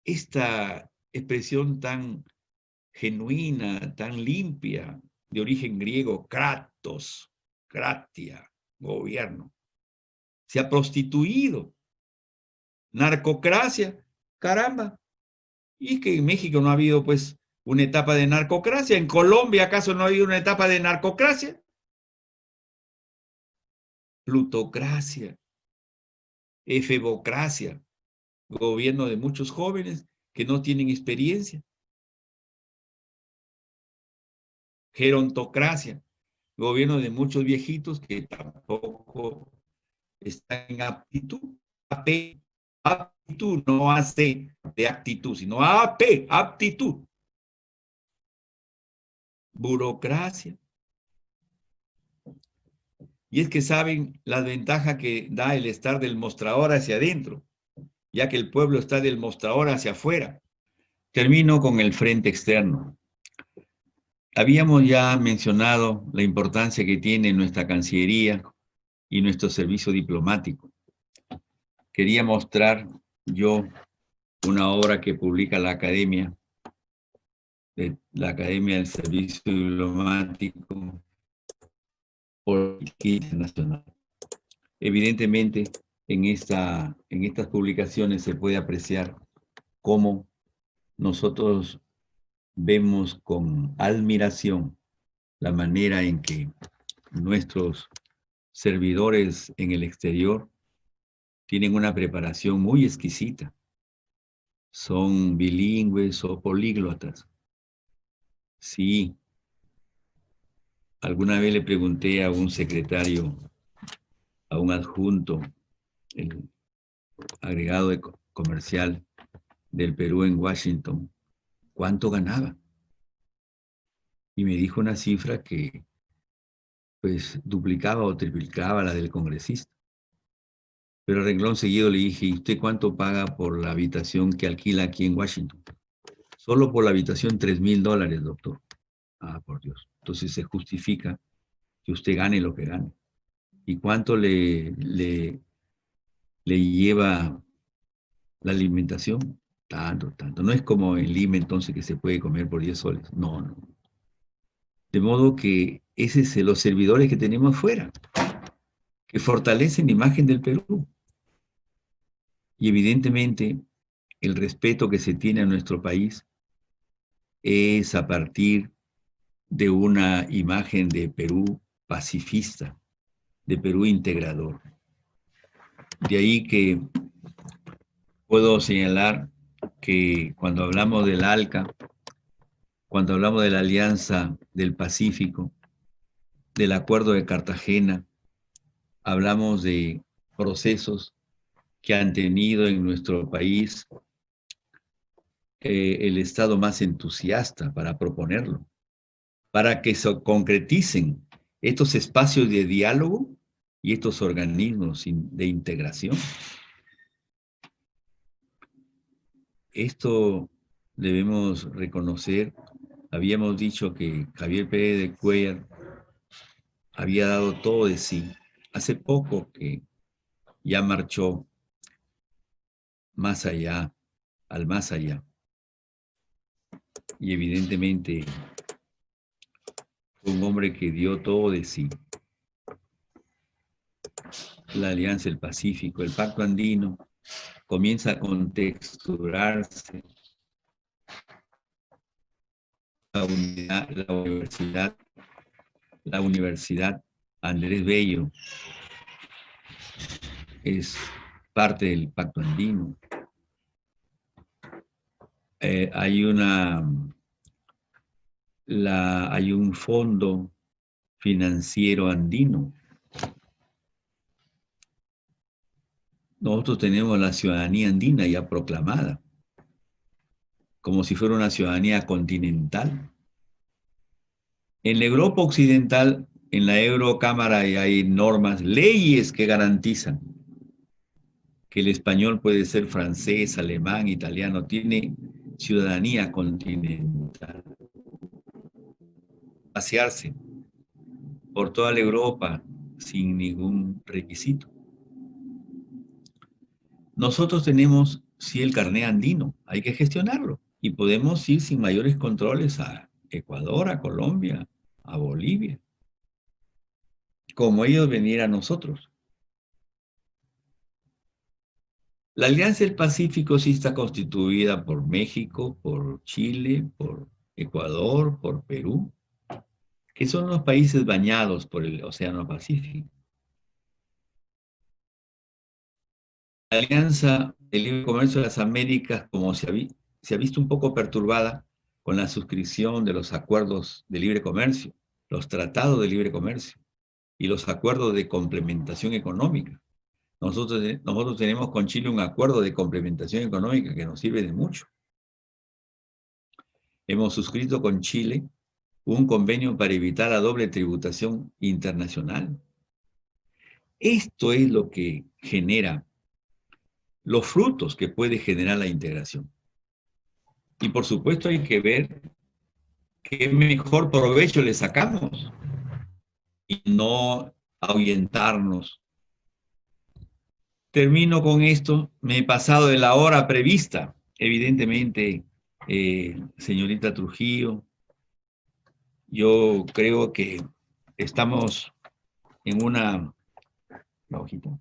esta expresión tan genuina, tan limpia, de origen griego, kratos, kratia, gobierno, se ha prostituido. Narcocracia, caramba. Y es que en México no ha habido, pues, una etapa de narcocracia. ¿En Colombia acaso no ha habido una etapa de narcocracia? Plutocracia, efebocracia, gobierno de muchos jóvenes que no tienen experiencia. Gerontocracia, gobierno de muchos viejitos que tampoco están en aptitud. Aptitud, no AC de actitud, sino AP, aptitud. Burocracia. Y es que saben la ventaja que da el estar del mostrador hacia adentro, ya que el pueblo está del mostrador hacia afuera. Termino con el frente externo. Habíamos ya mencionado la importancia que tiene nuestra Cancillería y nuestro servicio diplomático. Quería mostrar yo una obra que publica la Academia del Servicio Diplomático Política Internacional. Evidentemente, en estas publicaciones se puede apreciar cómo nosotros vemos con admiración la manera en que nuestros servidores en el exterior tienen una preparación muy exquisita. Son bilingües o políglotas. Sí. Alguna vez le pregunté a un secretario, a un adjunto, el agregado comercial del Perú en Washington, ¿cuánto ganaba? Y me dijo una cifra que pues duplicaba o triplicaba la del congresista. Pero a renglón seguido le dije, ¿y usted cuánto paga por la habitación que alquila aquí en Washington? Solo por la habitación $3,000, doctor. Por Dios. Entonces se justifica que usted gane lo que gane. ¿Y cuánto le lleva la alimentación? Tanto. No es como en Lima entonces que se puede comer por 10 soles. No. De modo que ese es los servidores que tenemos fuera, que fortalecen la imagen del Perú. Y evidentemente el respeto que se tiene a nuestro país es a partir de una imagen de Perú pacifista, de Perú integrador. De ahí que puedo señalar que cuando hablamos del ALCA, cuando hablamos de la Alianza del Pacífico, del Acuerdo de Cartagena, hablamos de procesos que han tenido en nuestro país el Estado más entusiasta para proponerlo, para que se concreticen estos espacios de diálogo y estos organismos de integración. Esto debemos reconocer. Habíamos dicho que Javier Pérez de Cuéllar había dado todo de sí. Hace poco que ya marchó más allá, al más allá. Y evidentemente fue un hombre que dio todo de sí. La Alianza del Pacífico, el Pacto Andino, comienza a contexturarse la Universidad Andrés Bello es parte del Pacto Andino. Hay un fondo financiero andino. Nosotros tenemos la ciudadanía andina ya proclamada, como si fuera una ciudadanía continental. En la Europa occidental, en la Eurocámara, hay normas, leyes que garantizan que el español puede ser francés, alemán, italiano, tiene ciudadanía continental. Pasearse por toda la Europa sin ningún requisito. Nosotros tenemos, sí, el carné andino, hay que gestionarlo. Y podemos ir sin mayores controles a Ecuador, a Colombia, a Bolivia, como ellos venir a nosotros. La Alianza del Pacífico sí está constituida por México, por Chile, por Ecuador, por Perú, que son los países bañados por el Océano Pacífico. La Alianza del Libre Comercio de las Américas, como se ha visto un poco perturbada con la suscripción de los acuerdos de libre comercio, los tratados de libre comercio y los acuerdos de complementación económica. Nosotros tenemos con Chile un acuerdo de complementación económica que nos sirve de mucho. Hemos suscrito con Chile un convenio para evitar la doble tributación internacional. Esto es lo que genera los frutos que puede generar la integración. Y por supuesto hay que ver qué mejor provecho le sacamos y no ahuyentarnos. Termino con esto. Me he pasado de la hora prevista. Evidentemente, señorita Trujillo, yo creo que estamos en una... La hojita.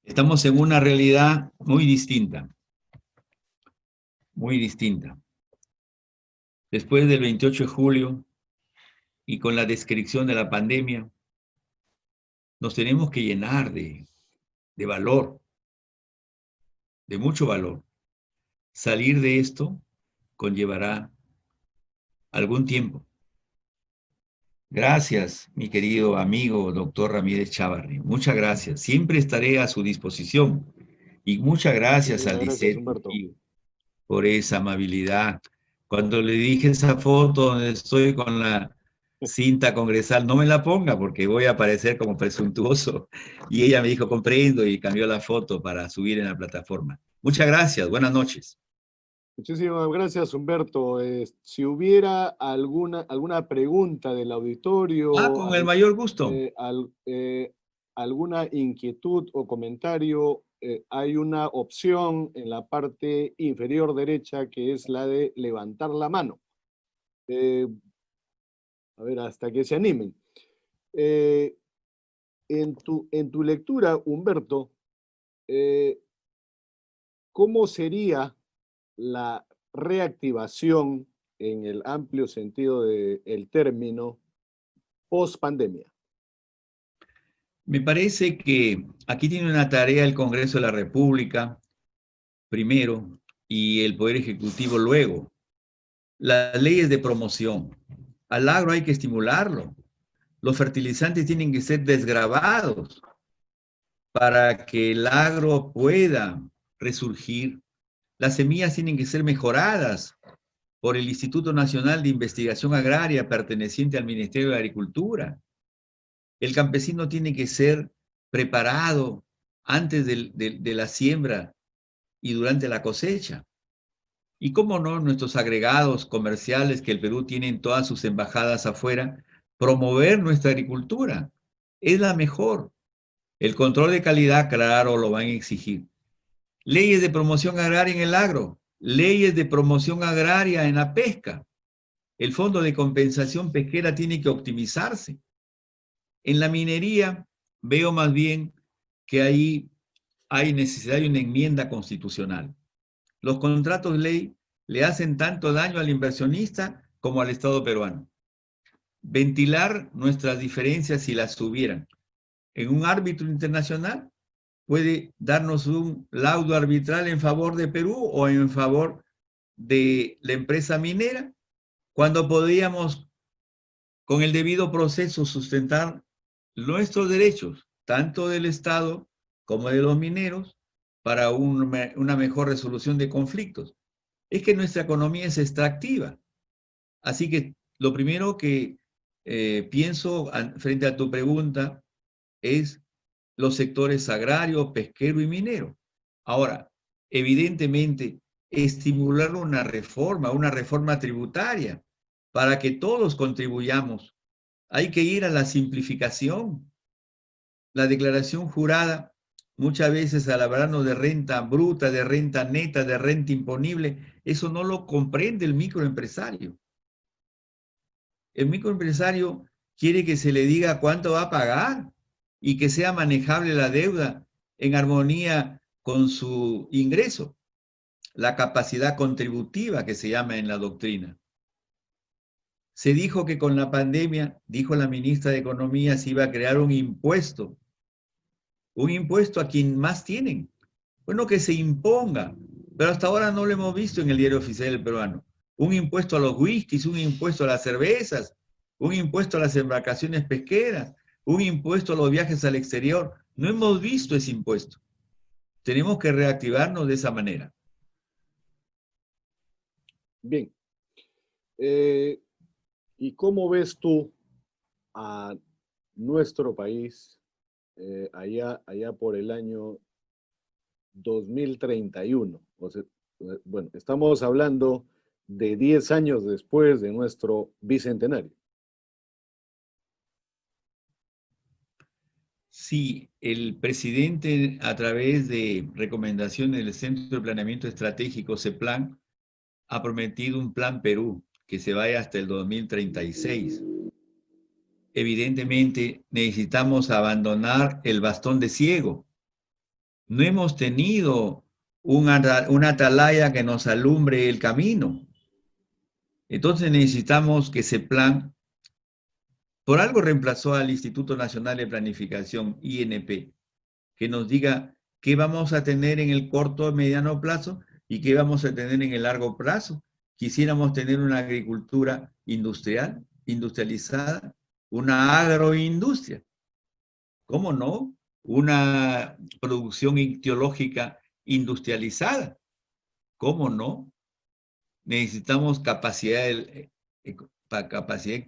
Estamos en una realidad muy distinta. Muy distinta. Después del 28 de julio y con la descripción de la pandemia, nos tenemos que llenar de valor, de mucho valor. Salir de esto conllevará algún tiempo. Gracias, mi querido amigo doctor Ramírez Chávarri. Muchas gracias. Siempre estaré a su disposición. Y muchas gracias a Lisette por esa amabilidad. Cuando le dije esa foto donde estoy con la cinta congresal, no me la ponga porque voy a parecer como presuntuoso. Y ella me dijo, comprendo, y cambió la foto para subir en la plataforma. Muchas gracias. Buenas noches. Muchísimas gracias, Humberto. Si hubiera alguna pregunta del auditorio, con el mayor gusto. Alguna inquietud o comentario, hay una opción en la parte inferior derecha que es la de levantar la mano. A ver, hasta que se animen. En tu lectura, Humberto, ¿cómo sería la reactivación en el amplio sentido del término post-pandemia? Me parece que aquí tiene una tarea el Congreso de la República, primero, y el Poder Ejecutivo luego. Las leyes de promoción. Al agro hay que estimularlo. Los fertilizantes tienen que ser desgravados para que el agro pueda resurgir. Las semillas tienen que ser mejoradas por el Instituto Nacional de Investigación Agraria perteneciente al Ministerio de Agricultura. El campesino tiene que ser preparado antes de la siembra y durante la cosecha. Y cómo no, nuestros agregados comerciales que el Perú tiene en todas sus embajadas afuera, promover nuestra agricultura. Es la mejor. El control de calidad, claro, lo van a exigir. Leyes de promoción agraria en el agro, leyes de promoción agraria en la pesca. El fondo de compensación pesquera tiene que optimizarse. En la minería veo más bien que ahí hay necesidad de una enmienda constitucional. Los contratos de ley le hacen tanto daño al inversionista como al Estado peruano. Ventilar nuestras diferencias, si las hubieran, en un árbitro internacional puede darnos un laudo arbitral en favor de Perú o en favor de la empresa minera cuando podíamos, con el debido proceso, sustentar nuestros derechos, tanto del Estado como de los mineros, para una mejor resolución de conflictos. Es que nuestra economía es extractiva. Así que lo primero que pienso frente a tu pregunta es los sectores agrario, pesquero y minero. Ahora, evidentemente, estimular una reforma tributaria, para que todos contribuyamos. Hay que ir a la simplificación. La declaración jurada, muchas veces al hablarnos de renta bruta, de renta neta, de renta imponible, eso no lo comprende el microempresario. El microempresario quiere que se le diga cuánto va a pagar y que sea manejable la deuda en armonía con su ingreso, la capacidad contributiva que se llama en la doctrina. Se dijo que con la pandemia, dijo la ministra de Economía, se iba a crear un impuesto a quien más tienen. Bueno, que se imponga, pero hasta ahora no lo hemos visto en el diario oficial del peruano. Un impuesto a los whiskies, un impuesto a las cervezas, un impuesto a las embarcaciones pesqueras, un impuesto a los viajes al exterior. No hemos visto ese impuesto. Tenemos que reactivarnos de esa manera. Bien. ¿Y cómo ves tú a nuestro país allá por el año 2031? O sea, bueno, estamos hablando de 10 años después de nuestro bicentenario. Sí, el presidente, a través de recomendaciones del Centro de Planeamiento Estratégico, CEPLAN, ha prometido un Plan Perú que se vaya hasta el 2036. Evidentemente, necesitamos abandonar el bastón de ciego. No hemos tenido una atalaya que nos alumbre el camino. Entonces necesitamos que ese plan, por algo reemplazó al Instituto Nacional de Planificación, INP, que nos diga qué vamos a tener en el corto y mediano plazo y qué vamos a tener en el largo plazo. Quisiéramos tener una agricultura industrial, industrializada, una agroindustria. ¿Cómo no? Una producción ictiológica industrializada. ¿Cómo no? Necesitamos capacidad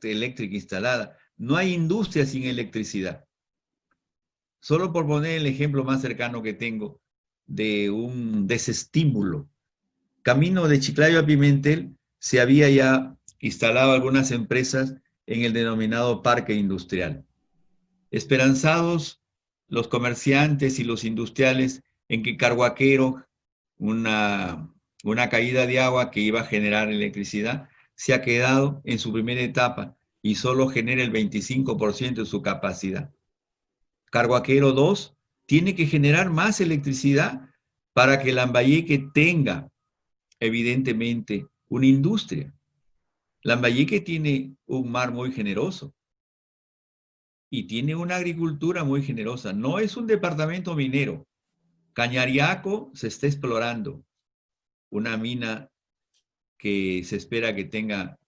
eléctrica instalada. No hay industria sin electricidad. Solo por poner el ejemplo más cercano que tengo de un desestímulo. Camino de Chiclayo a Pimentel se había ya instalado algunas empresas en el denominado parque industrial. Esperanzados los comerciantes y los industriales en que Carhuaquero, una caída de agua que iba a generar electricidad, se ha quedado en su primera etapa y solo genera el 25% de su capacidad. Carhuaquero 2 tiene que generar más electricidad para que Lambayeque tenga, evidentemente, una industria. Lambayeque tiene un mar muy generoso y tiene una agricultura muy generosa. No es un departamento minero. Cañariaco se está explorando, una mina que se espera que tenga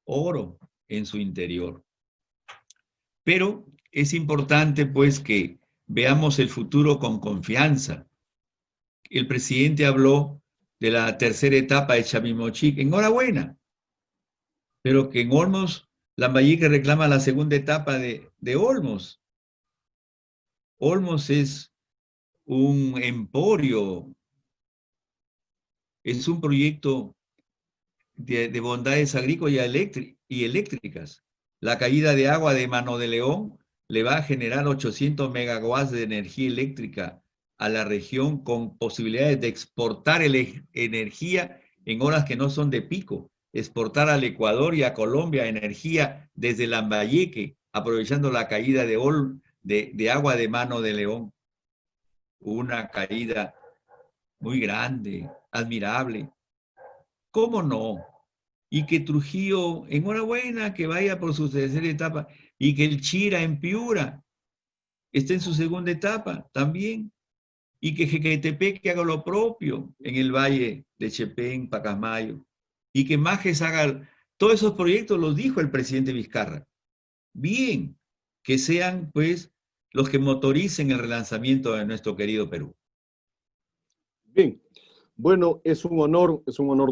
oro en su interior. Pero es importante pues que veamos el futuro con confianza. El presidente habló de la tercera etapa de Chavimochic. Enhorabuena. Pero que en Olmos, Lambayeque reclama la segunda etapa de Olmos. Olmos es un emporio, es un proyecto de bondades agrícolas y eléctricas. La caída de agua de Mano de León le va a generar 800 megawatts de energía eléctrica a la región, con posibilidades de exportar energía en horas que no son de pico, exportar al Ecuador y a Colombia energía desde Lambayeque, aprovechando la caída de agua de Mano de León. Una caída muy grande, admirable. ¿Cómo no? Y que Trujillo, enhorabuena, que vaya por su tercera etapa, y que el Chira en Piura esté en su segunda etapa también, y que Jequetepeque haga lo propio en el valle de Chepén, Pacasmayo, y que Majes haga todos esos proyectos, los dijo el presidente Vizcarra. Bien, que sean pues los que motoricen el relanzamiento de nuestro querido Perú. Bien, bueno, es un honor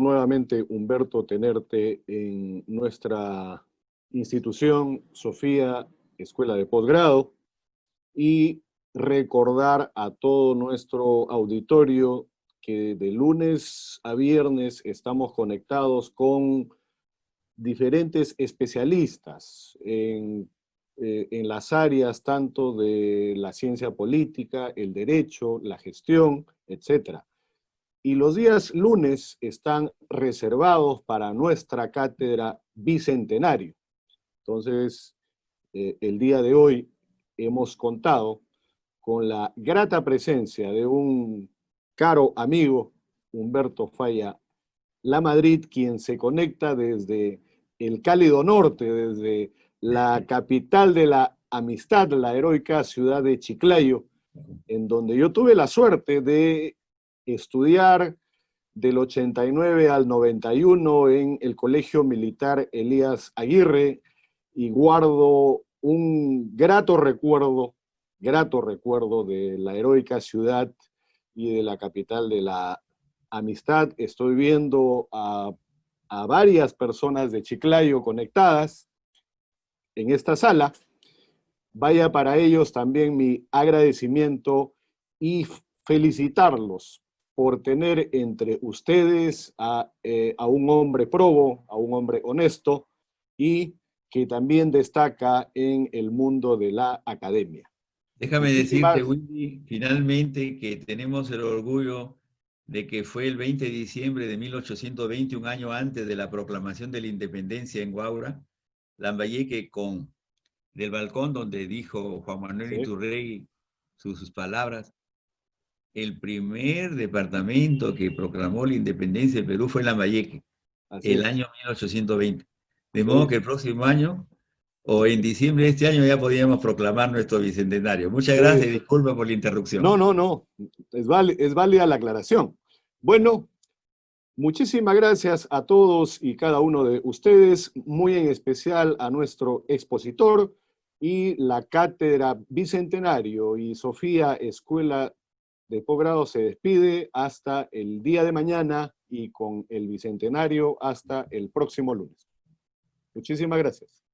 nuevamente, Humberto, tenerte en nuestra institución, Sofía, Escuela de Posgrado, y recordar a todo nuestro auditorio que de lunes a viernes estamos conectados con diferentes especialistas en las áreas tanto de la ciencia política, el derecho, la gestión, etc. Y los días lunes están reservados para nuestra cátedra Bicentenario. Entonces, el día de hoy hemos contado con la grata presencia de un caro amigo, Humberto Falla Lamadrid, quien se conecta desde el cálido norte, desde la capital de la amistad, la heroica ciudad de Chiclayo, en donde yo tuve la suerte de estudiar del 89 al 91 en el Colegio Militar Elías Aguirre, y guardo un grato recuerdo de la heroica ciudad y de la capital de la amistad. Estoy viendo a varias personas de Chiclayo conectadas en esta sala. Vaya para ellos también mi agradecimiento y felicitarlos por tener entre ustedes a un hombre probo, a un hombre honesto y que también destaca en el mundo de la academia. Déjame Muchísimas... decirte, Willy, finalmente que tenemos el orgullo de que fue el 20 de diciembre de 1820, un año antes de la proclamación de la independencia en Huaura, Lambayeque, con del balcón donde dijo Juan Manuel Iturrey sus palabras, el primer departamento que proclamó la independencia del Perú fue Lambayeque, el año 1820. De modo que el próximo año, o en diciembre de este año, ya podíamos proclamar nuestro bicentenario. Muchas gracias y disculpa por la interrupción. No, es válida la aclaración. Bueno, muchísimas gracias a todos y cada uno de ustedes, muy en especial a nuestro expositor y la Cátedra Bicentenario y Sofía Escuela de Posgrado se despide hasta el día de mañana y con el Bicentenario hasta el próximo lunes. Muchísimas gracias.